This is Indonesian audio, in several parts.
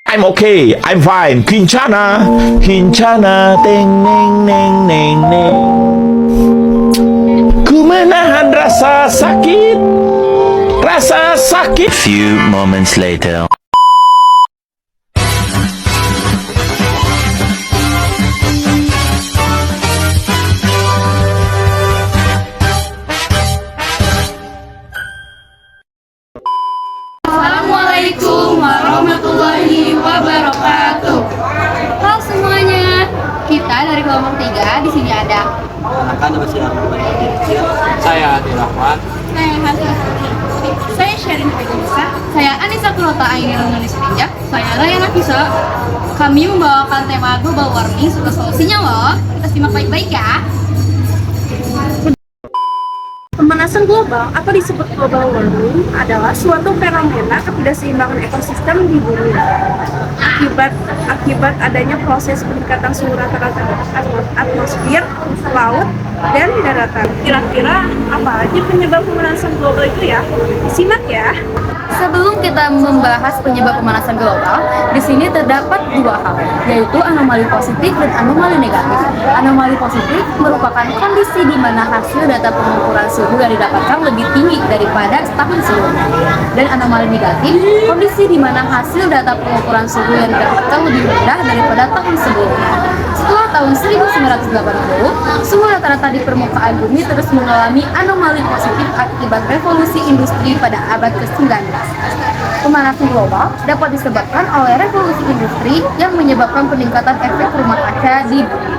I'm okay, I'm fine. Kincana, kincana, teng neng neng neng neng. Ku menahan rasa sakit, rasa sakit. Few moments later. Assalamualaikum warahmatullahi wabarakatuh. Halo semuanya, kita dari kelompok 3 di sini ada Saya Adi Rahman. saya Hasan, saya Sherin Faiza, saya Anissa Kulota Aini Nulis Rinjak, saya Raya Nafisa. Kami membawakan tema global warming serta solusinya loh. Kita simak baik-baik ya. Pemanasan global atau disebut global warming adalah suatu fenomena ketidakseimbangan ekosistem di bumi akibat adanya proses peningkatan suhu rata-rata atmosfer, laut, dan daratan. Kira-kira apa aja penyebab pemanasan global itu ya? Simak ya. Sebelum kita membahas penyebab pemanasan global, di sini terdapat dua hal, yaitu anomali positif dan anomali negatif. Anomali positif merupakan kondisi di mana hasil data pengukuran suhu yang didapatkan lebih tinggi daripada tahun sebelumnya. Dan anomali negatif, kondisi di mana hasil data pengukuran suhu yang didapatkan lebih rendah daripada tahun sebelumnya. Setelah tahun 1980, suhu rata-rata di permukaan bumi terus mengalami anomali positif akibat revolusi industri pada abad ke-19. Pemanasan global dapat disebabkan oleh revolusi industri yang menyebabkan peningkatan efek rumah kaca di bumi.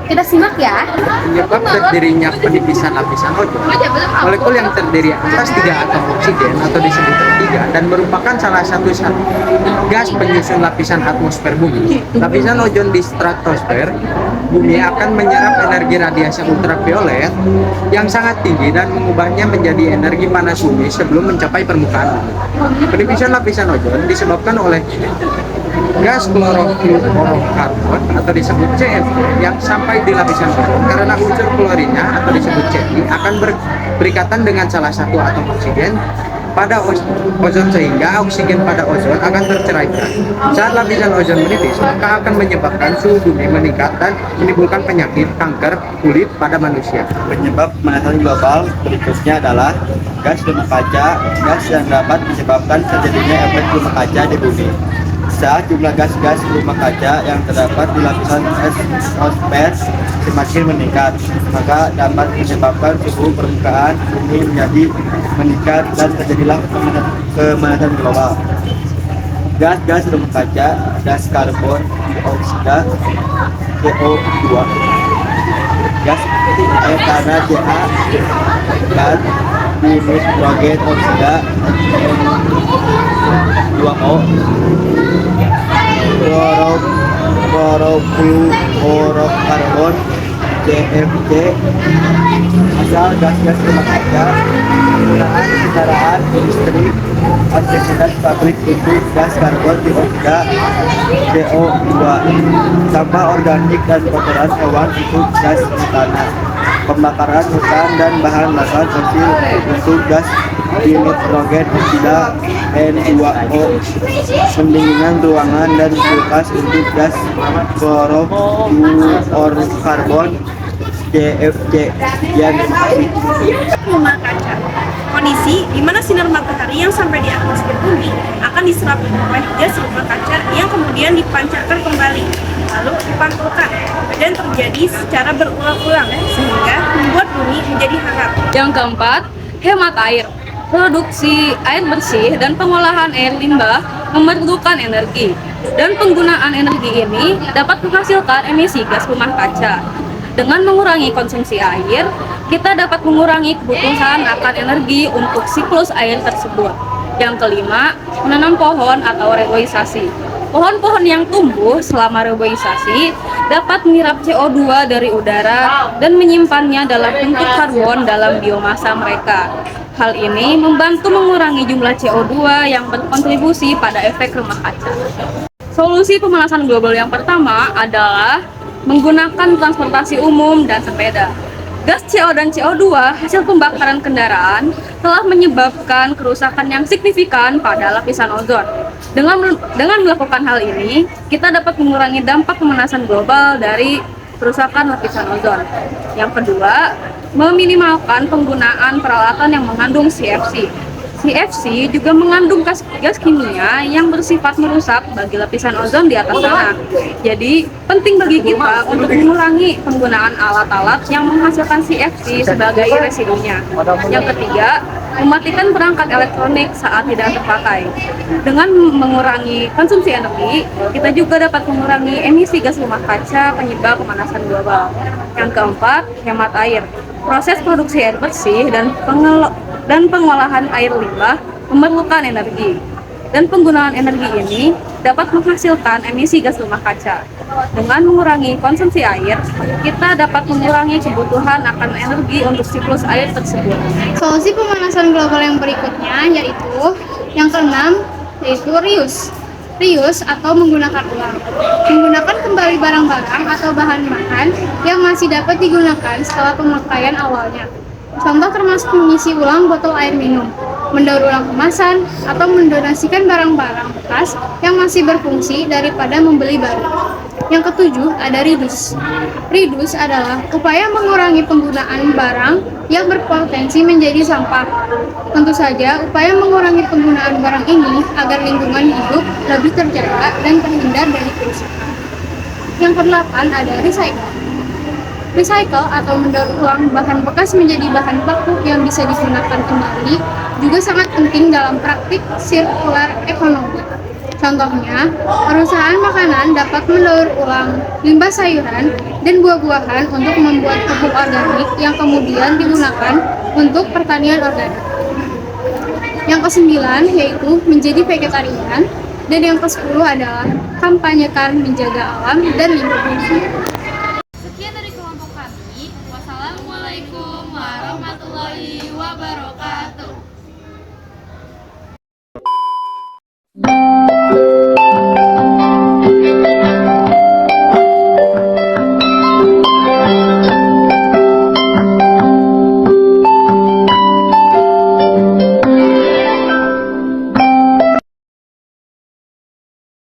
Kita simak ya. Penyebab terdirinya penipisan lapisan ozon, molekul yang terdiri atas 3 atom oksigen atau disebut O3 dan merupakan salah satu gas penyusun lapisan atmosfer bumi. Lapisan ozon di stratosfer bumi akan menyerap energi radiasi ultraviolet yang sangat tinggi dan mengubahnya menjadi energi panas bumi sebelum mencapai permukaan bumi. Penipisan lapisan ozon disebabkan oleh gas klorofluorokarbon atau disebut CFC yang sampai di lapisan ozon karena unsur klorinnya atau disebut Ci akan berikatan dengan salah satu atom oksigen pada ozon sehingga oksigen pada ozon akan terceraikan. Saat lapisan ozon menipis, maka akan menyebabkan suhu bumi meningkat dan menimbulkan penyakit kanker kulit pada manusia. Penyebab pemanasan global berikutnya adalah gas rumah kaca, gas yang dapat menyebabkan terjadinya efek rumah kaca di bumi. Saat jumlah gas-gas rumah kaca yang terdapat di lapisan atmosfer semakin meningkat, maka dapat menyebabkan suhu permukaan bumi menjadi meningkat dan terjadilah pemanasan global. Gas-gas rumah kaca, gas karbon dioksida, CO2, gas air tanah CH, dan nitrogen oksida N2O, klorofluorokarbon CFC, asal gas-gas rumah kaca, penggunaan kendaraan, industri, aktivitas pabrik untuk gas karbon dioksida CO2, sampah organik dan kotoran hewan untuk gas metana, pembakaran hutan dan bahan bakar fosil untuk gas nitrogen oksida N2O, pendinginan ruangan dan kulkas untuk gas klorofluorokarbon CFC. Rumah kaca, kondisi di mana sinar matahari yang sampai di atmosfer bumi akan diserap oleh gas rumah kaca yang kemudian dipancarkan kembali lalu dipantulkan dan terjadi secara berulang-ulang sehingga membuat bumi menjadi hangat. Yang keempat, hemat air. Produksi air bersih dan pengolahan air limbah memerlukan energi, dan penggunaan energi ini dapat menghasilkan emisi gas rumah kaca. Dengan mengurangi konsumsi air, kita dapat mengurangi kebutuhan akan energi untuk siklus air tersebut. Yang kelima, menanam pohon atau reboisasi. Pohon-pohon yang tumbuh selama reboisasi dapat menyerap CO2 dari udara dan menyimpannya dalam bentuk karbon dalam biomasa mereka. Hal ini membantu mengurangi jumlah CO2 yang berkontribusi pada efek rumah kaca. Solusi pemanasan global yang pertama adalah menggunakan transportasi umum dan sepeda. Gas CO dan CO2 hasil pembakaran kendaraan telah menyebabkan kerusakan yang signifikan pada lapisan ozon. Dengan melakukan hal ini, kita dapat mengurangi dampak pemanasan global dari kerusakan lapisan ozon. Yang kedua, meminimalkan penggunaan peralatan yang mengandung CFC. CFC juga mengandung gas kimia yang bersifat merusak bagi lapisan ozon di atas sana. Jadi, penting bagi kita untuk mengurangi penggunaan alat-alat yang menghasilkan CFC sebagai residunya. Yang ketiga, mematikan perangkat elektronik saat tidak terpakai. Dengan mengurangi konsumsi energi, kita juga dapat mengurangi emisi gas rumah kaca penyebab pemanasan global. Yang keempat, hemat air. Proses produksi air bersih dan pengolahan air limbah memerlukan energi. Dan penggunaan energi ini dapat menghasilkan emisi gas rumah kaca. Dengan mengurangi konsumsi air, kita dapat mengurangi kebutuhan akan energi untuk siklus air tersebut. Solusi pemanasan global yang berikutnya yaitu yang keenam, yaitu reuse. Reuse atau menggunakan ulang. Menggunakan kembali barang-barang atau bahan-bahan yang masih dapat digunakan setelah pemakaian awalnya. Contoh termasuk mengisi ulang botol air minum, mendaur ulang kemasan, atau mendonasikan barang-barang bekas yang masih berfungsi daripada membeli baru. Yang ketujuh, ada reduce. Reduce adalah upaya mengurangi penggunaan barang yang berpotensi menjadi sampah. Tentu saja, upaya mengurangi penggunaan barang ini agar lingkungan hidup lebih terjaga dan terhindar dari kerusakan. Yang kedelapan, ada recycle. Recycle atau mendaur ulang bahan bekas menjadi bahan baku yang bisa digunakan kembali juga sangat penting dalam praktik sirkular ekonomi. Contohnya, perusahaan makanan dapat mendaur ulang limbah sayuran dan buah-buahan untuk membuat pupuk organik yang kemudian digunakan untuk pertanian organik. Yang kesembilan yaitu menjadi vegetarian, dan yang ke-10 adalah kampanyekan menjaga alam dan lingkungan.